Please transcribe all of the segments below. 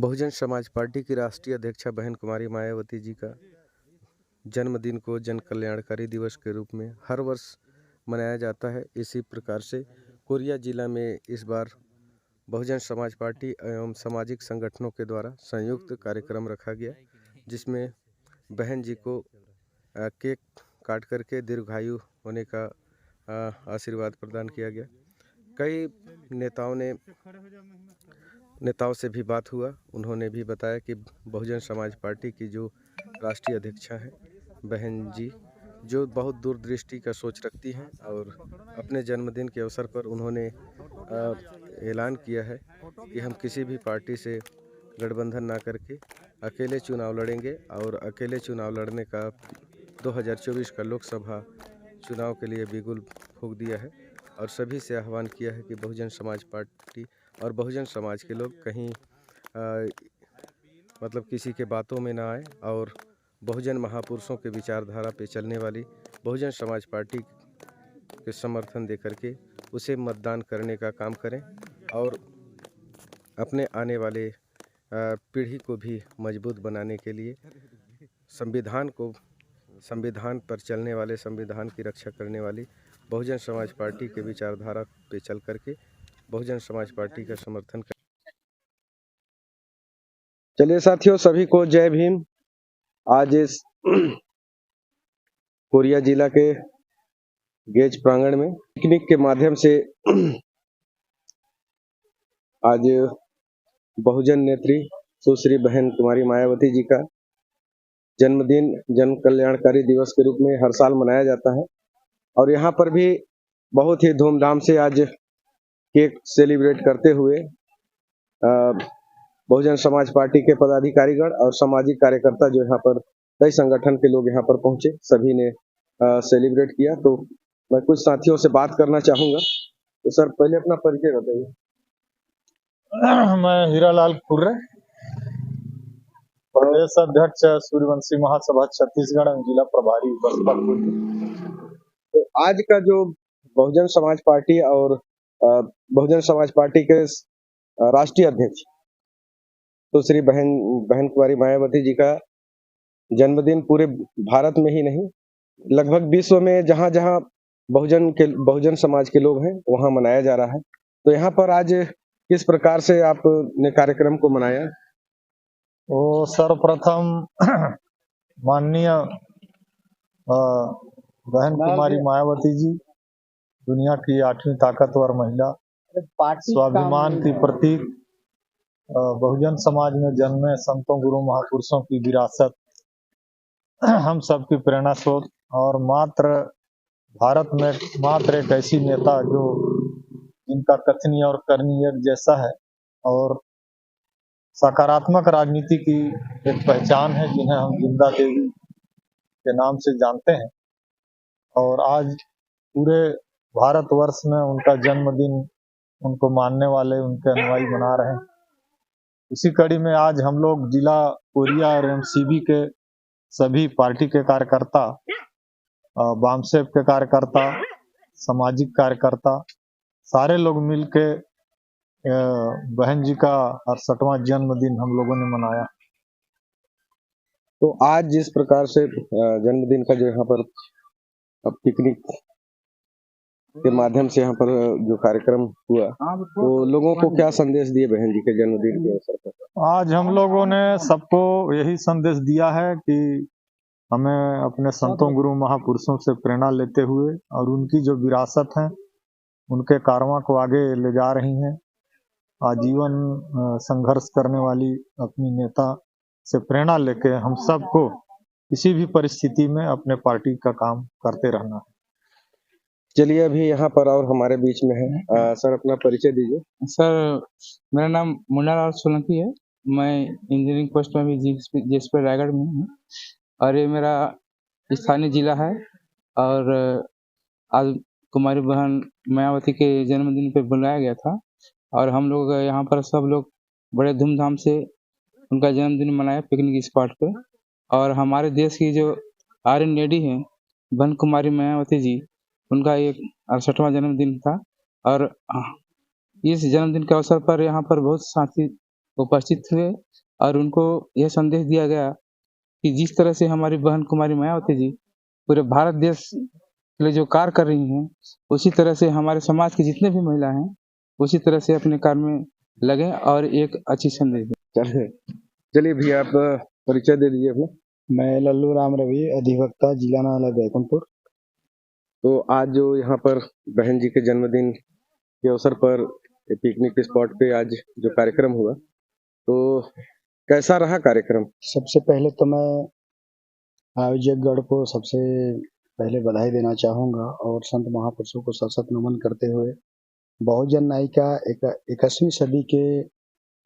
Bahujan Samaj party की राष्ट्रीय अध्यक्षा बहन कुमारी मायावती जी का जन्मदिन को जन कल्याणकारी दिवस के रूप में हर वर्ष मनाया जाता है। इसी प्रकार से कोरिया जिला में इस बार बहुजन समाज पार्टी एवं सामाजिक संगठनों के द्वारा संयुक्त कार्यक्रम रखा गया, जिसमें बहन जी को केक काट करके दीर्घायु होने का आशीर्वाद प्रदान किया गया। कई नेताओं से भी बात हुआ, उन्होंने भी बताया कि बहुजन समाज पार्टी की जो राष्ट्रीय अध्यक्षा हैं बहन जी, जो बहुत दूरदृष्टि का सोच रखती हैं, और अपने जन्मदिन के अवसर पर उन्होंने ऐलान किया है कि हम किसी भी पार्टी से गठबंधन ना करके अकेले चुनाव लड़ेंगे, और अकेले चुनाव लड़ने का 2024 का लोकसभा चुनाव के लिए बिगुल फूंक दिया है, और सभी से आह्वान किया है कि बहुजन समाज पार्टी और बहुजन समाज के लोग कहीं मतलब किसी के बातों में ना आए, और बहुजन महापुरुषों के विचारधारा पे चलने वाली बहुजन समाज पार्टी के समर्थन दे करके उसे मतदान करने का काम करें, और अपने आने वाले पीढ़ी को भी मजबूत बनाने के लिए संविधान पर चलने वाले, संविधान की रक्षा करने वाली बहुजन समाज पार्टी के विचारधारा पे चल करके बहुजन समाज पार्टी का समर्थन कर। चलिए साथियों, सभी को जय भीम। आज इस कोरिया जिला के गेज प्रांगण में पिकनिक के माध्यम से आज बहुजन नेत्री सुश्री बहन कुमारी मायावती जी का जन्मदिन जन कल्याणकारी दिवस के रूप में हर साल मनाया जाता है, और यहाँ पर भी बहुत ही धूमधाम से आज केक सेलिब्रेट करते हुए बहुजन समाज पार्टी के पदाधिकारीगण और सामाजिक कार्यकर्ता जो यहाँ पर कई संगठन के लोग यहाँ पर पहुंचे, सभी ने सेलिब्रेट किया। तो मैं कुछ साथियों से बात करना चाहूंगा। तो सर, पहले अपना परिचय बताइए। मैं हीरालाल खुर्रे, प्रदेश अध्यक्ष सूर्यवंशी महासभा छत्तीसगढ़ एवं जिला प्रभारी बसपा। तो आज का जो बहुजन समाज पार्टी और बहुजन समाज पार्टी के राष्ट्रीय अध्यक्ष तो श्री बहन कुमारी मायावती जी का जन्मदिन पूरे भारत में ही नहीं, लगभग विश्व में जहां जहां बहुजन समाज के लोग हैं वहां मनाया जा रहा है। तो यहाँ पर आज किस प्रकार से आपने कार्यक्रम को मनाया? वो सर्वप्रथम माननीय बहन कुमारी मायावती जी, दुनिया की 8वीं ताकतवर महिला, स्वाभिमान की प्रतीक, बहुजन समाज में जन्मे संतों गुरु महापुरुषों की विरासत, हम सबकी प्रेरणा स्रोत, और भारत में मात्र एक ऐसी नेता जो जिनका कथनीय और करनीय एक जैसा है, और सकारात्मक राजनीति की एक पहचान है, जिन्हें हम जिंदा देवी के नाम से जानते हैं। और आज पूरे भारतवर्ष में उनका जन्मदिन उनको मानने वाले, उनके अनुयायी मना रहे हैं। इसी कड़ी में आज हम लोग जिला कोरिया और एमसीबी के सभी पार्टी के कार्यकर्ता, बामसेफ के कार्यकर्ता, सामाजिक कार्यकर्ता, सारे लोग मिलके बहन जी का 68वां जन्मदिन हम लोगों ने मनाया। तो आज जिस प्रकार से जन्मदिन का जो यहाँ पर पिकनिक के माध्यम से यहाँ पर जो कार्यक्रम हुआ, तो लोगों को क्या संदेश दिए बहन जी के जन्मदिन के अवसर पर? आज हम लोगों ने सबको यही संदेश दिया है कि हमें अपने संतों गुरु महापुरुषों से प्रेरणा लेते हुए और उनकी जो विरासत है, उनके कारवां को आगे ले जा रही हैं। आजीवन संघर्ष करने वाली अपनी नेता से प्रेरणा लेके हम सबको किसी भी परिस्थिति में अपने पार्टी का काम करते रहना है। चलिए, अभी यहाँ पर और हमारे बीच में है सर, अपना परिचय दीजिए। सर, मेरा नाम मुन्नालाल सोलंकी है। मैं इंजीनियरिंग पोस्ट में भी जीएसपी रायगढ़ में हूँ, और ये मेरा स्थानीय जिला है। और आज कुमारी बहन मायावती के जन्मदिन पे बुलाया गया था, और हम लोग यहाँ पर सब लोग बड़े धूमधाम से उनका जन्मदिन मनाया पिकनिक स्पॉट पे। और हमारे देश की जो आर्यन लेडी है बहन कुमारी मायावती जी, उनका एक 68वां जन्मदिन था, और इस जन्मदिन के अवसर पर यहाँ पर बहुत साथी उपस्थित हुए और उनको यह संदेश दिया गया कि जिस तरह से हमारी बहन कुमारी मायावती जी पूरे भारत देश के लिए जो कार्य कर रही हैं, उसी तरह से हमारे समाज की जितने भी महिला हैं, उसी तरह से अपने कार्य में लगे और एक अच्छी संदेश दें। चलिए भैया, आप परिचय दे दीजिए अपना। मैं लल्लू राम रवि, अधिवक्ता, जिला न्यायालय बैकुंठपुर। तो आज जो यहाँ पर बहन जी के जन्मदिन के अवसर पर पिकनिक स्पॉट पे आज जो कार्यक्रम हुआ, तो कैसा रहा कार्यक्रम? सबसे पहले तो मैं आयोजक गण को सबसे पहले बधाई देना चाहूँगा और संत महापुरुषों को सशत नमन करते हुए बहुजन नायिका 21वीं सदी के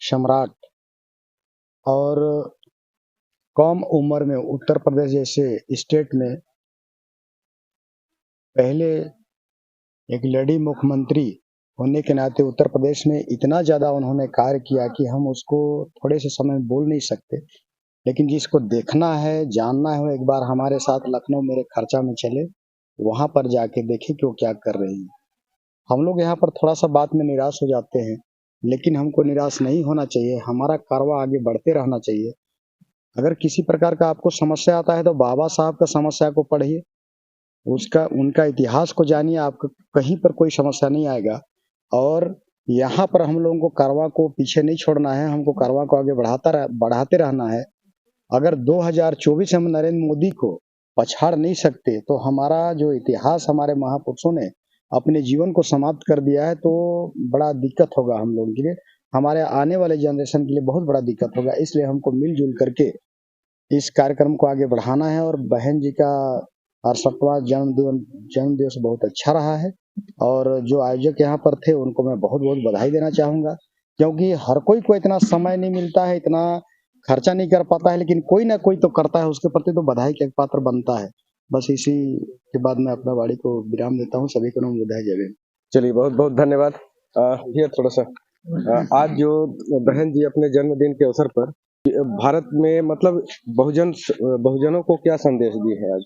सम्राट और कम उम्र में उत्तर प्रदेश जैसे स्टेट में पहले एक लेडी मुख्यमंत्री होने के नाते उत्तर प्रदेश में इतना ज़्यादा उन्होंने कार्य किया कि हम उसको थोड़े से समय में बोल नहीं सकते, लेकिन जिसको देखना है, जानना है, वो एक बार हमारे साथ लखनऊ मेरे खर्चा में चले, वहाँ पर जाके देखे कि वो क्या कर रही हैं। हम लोग यहाँ पर थोड़ा सा बात में निराश हो जाते हैं, लेकिन हमको निराश नहीं होना चाहिए, हमारा कारवां आगे बढ़ते रहना चाहिए। अगर किसी प्रकार का आपको समस्या आता है तो बाबा साहब का समस्या को पढ़िए, उनका इतिहास को जानिए, आपको कहीं पर कोई समस्या नहीं आएगा। और यहाँ पर हम लोगों को कारवां को पीछे नहीं छोड़ना है, हमको कारवां को आगे बढ़ाते रहना है। अगर 2024 हम नरेंद्र मोदी को पछाड़ नहीं सकते तो हमारा जो इतिहास हमारे महापुरुषों ने अपने जीवन को समाप्त कर दिया है, तो बड़ा दिक्कत होगा हम लोगों के लिए, हमारे आने वाले जनरेशन के लिए बहुत बड़ा दिक्कत होगा। इसलिए हमको मिलजुल करके इस कार्यक्रम को आगे बढ़ाना है। और बहन जी का 68वां जन्म दिवस बहुत अच्छा रहा है और जो आयोजक यहाँ पर थे उनको मैं बहुत बहुत बधाई देना चाहूँगा, क्योंकि हर कोई को इतना समय नहीं मिलता है, इतना खर्चा नहीं कर पाता है, लेकिन कोई ना कोई तो करता है, उसके प्रति तो बधाई का एक पात्र बनता है। बस इसी के बाद मैं अपना वाणी को विराम देता हूँ। सभी को नमो बुद्धाय, जय भीम। चलिए, बहुत बहुत धन्यवाद। भैया थोड़ा सा आज जो बहन जी अपने जन्मदिन के अवसर पर भारत में मतलब बहुजनों को क्या संदेश दी है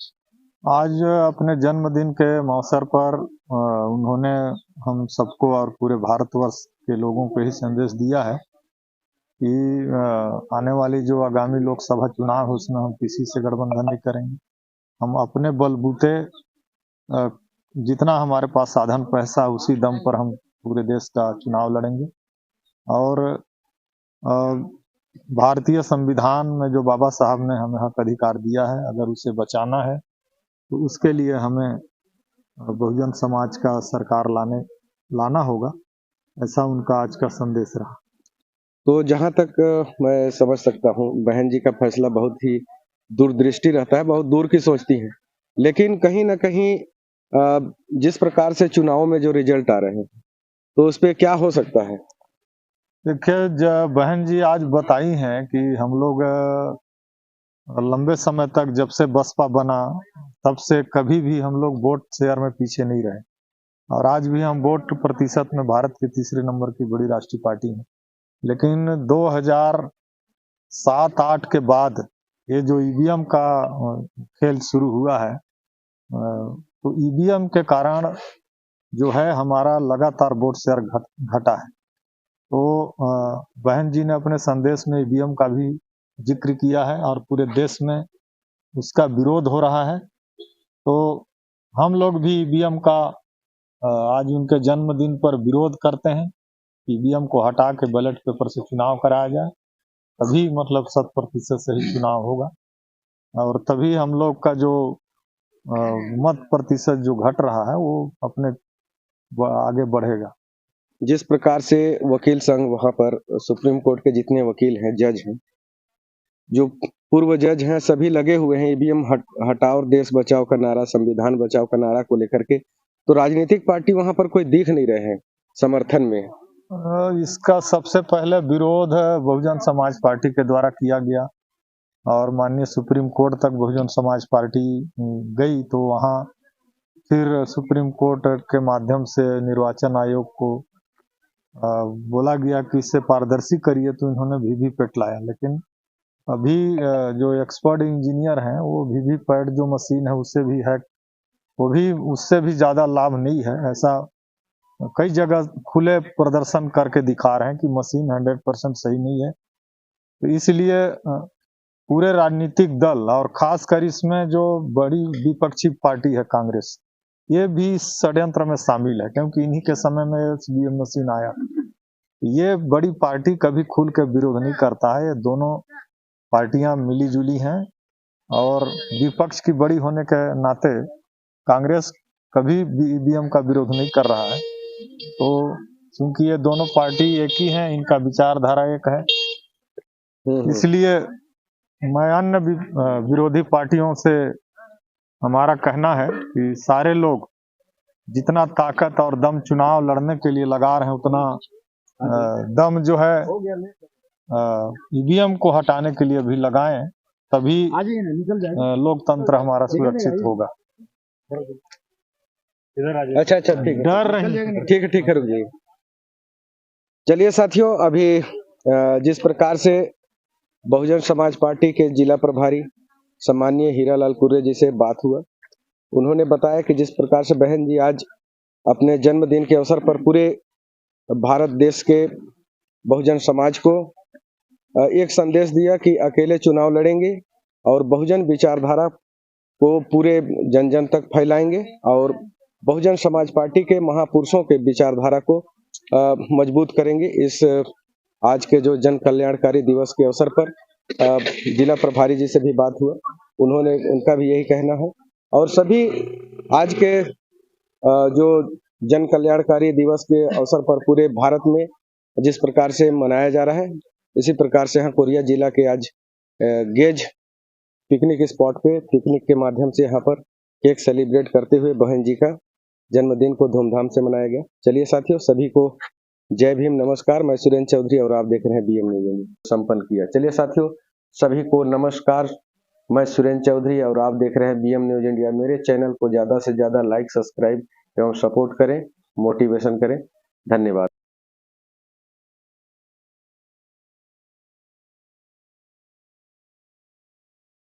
आज अपने जन्मदिन के अवसर पर उन्होंने हम सबको और पूरे भारतवर्ष के लोगों को ही संदेश दिया है कि आने वाली जो आगामी लोकसभा चुनाव है उसमें हम किसी से गठबंधन नहीं करेंगे। हम अपने बलबूते जितना हमारे पास साधन पैसा उसी दम पर हम पूरे देश का चुनाव लड़ेंगे। और भारतीय संविधान में जो बाबा साहब ने हमें हक अधिकार दिया है, अगर उसे बचाना है तो उसके लिए हमें बहुजन समाज का सरकार लाना होगा। ऐसा उनका आज का संदेश रहा। तो जहाँ तक मैं समझ सकता हूँ, बहन जी का फैसला बहुत ही दूरदृष्टि रहता है, बहुत दूर की सोचती हैं, लेकिन कहीं ना कहीं जिस प्रकार से चुनाव में जो रिजल्ट आ रहे हैं तो उस पर क्या हो सकता है? देखिए, बहन जी आज बताई हैं कि हम लोग लंबे समय तक जब से बसपा बना तब से कभी भी हम लोग वोट शेयर में पीछे नहीं रहे, और आज भी हम वोट प्रतिशत में भारत के तीसरे नंबर की बड़ी राष्ट्रीय पार्टी है। लेकिन 2007-8 के बाद ये जो ईवीएम का खेल शुरू हुआ है, तो ईवीएम के कारण जो है हमारा लगातार वोट शेयर घटा है। तो बहन जी ने अपने संदेश में ईवीएम का भी जिक्र किया है और पूरे देश में उसका विरोध हो रहा है। तो हम लोग भी ईवीएम का आज उनके जन्मदिन पर विरोध करते हैं। ईवीएम को हटा के बैलेट पेपर से चुनाव कराया जाए, तभी मतलब 100% सही चुनाव होगा, और तभी हम लोग का जो मत प्रतिशत जो घट रहा है वो अपने आगे बढ़ेगा। जिस प्रकार से वकील संघ वहां पर सुप्रीम कोर्ट के जितने वकील हैं, जज हैं, जो पूर्व जज हैं, सभी लगे हुए हैं ईवीएम हटाओ, देश बचाओ का नारा, संविधान बचाओ का नारा को लेकर के। तो राजनीतिक पार्टी वहां पर कोई दिख नहीं रहे हैं समर्थन में। इसका सबसे पहले विरोध बहुजन समाज पार्टी के द्वारा किया गया और माननीय सुप्रीम कोर्ट तक बहुजन समाज पार्टी गई, तो वहां फिर सुप्रीम कोर्ट के माध्यम से निर्वाचन आयोग को बोला गया कि इससे पारदर्शी करिए, तो इन्होंने वीवीपैट लाया। लेकिन अभी जो एक्सपर्ट इंजीनियर हैं वो वीवीपैट जो मशीन है उससे भी है, वो भी उससे भी ज़्यादा लाभ नहीं है, ऐसा कई जगह खुले प्रदर्शन करके दिखा रहे हैं कि मशीन 100% सही नहीं है। तो इसलिए पूरे राजनीतिक दल और खासकर इसमें जो बड़ी विपक्षी पार्टी है कांग्रेस, ये भी इस षड्यंत्र में शामिल है, क्योंकि इन्हीं के समय में ईवीएम मशीन आया। ये बड़ी पार्टी कभी खुल के विरोध नहीं करता है। ये दोनों पार्टियां मिली जुली हैं और विपक्ष की बड़ी होने के नाते कांग्रेस कभी भी ईवीएम का विरोध नहीं कर रहा है। तो क्योंकि ये दोनों पार्टी एक ही हैं, इनका विचारधारा एक है, इसलिए मैं अन्य विरोधी पार्टियों से हमारा कहना है कि सारे लोग जितना ताकत और दम चुनाव लड़ने के लिए लगा रहे हैं, उतना दम जो है ईवीएम को हटाने के लिए भी लगाएं, तभी लोकतंत्र हमारा सुरक्षित होगा। अच्छा ठीक है, डर रहे ठीक है, रुक जाइए। चलिए साथियों, अभी जिस प्रकार से बहुजन समाज पार्टी के जिला प्रभारी सम्मानीय हीरालाल कुर्रे जी से बात हुआ, उन्होंने बताया कि जिस प्रकार से बहन जी आज अपने जन्मदिन के अवसर पर पूरे भारत देश के बहुजन समाज को एक संदेश दिया कि अकेले चुनाव लड़ेंगे और बहुजन विचारधारा को पूरे जन जन तक फैलाएंगे और बहुजन समाज पार्टी के महापुरुषों के विचारधारा को मजबूत करेंगे। इस आज के जो जन कल्याणकारी दिवस के अवसर पर जिला प्रभारी जी से भी बात हुआ, उनका भी यही कहना है। और सभी आज के जो जन कल्याणकारी दिवस के अवसर पर पूरे भारत में जिस प्रकार से मनाया जा रहा है, इसी प्रकार से यहाँ कोरिया जिला के आज गेज पिकनिक स्पॉट पे पिकनिक के माध्यम से यहाँ पर केक सेलिब्रेट करते हुए बहन जी का जन्मदिन को धूमधाम से मनाया गया। चलिए साथियों, सभी को जय भीम, नमस्कार। मैं सुरेंद्र चौधरी और आप देख रहे हैं बीएम न्यूज इंडिया। संपन्न किया। चलिए साथियों, सभी को नमस्कार। मैं सुरेंद्र चौधरी और आप देख रहे हैं बीएम न्यूज इंडिया। मेरे चैनल को ज्यादा से ज्यादा लाइक, सब्सक्राइब एवं सपोर्ट करें, मोटिवेशन करें। धन्यवाद।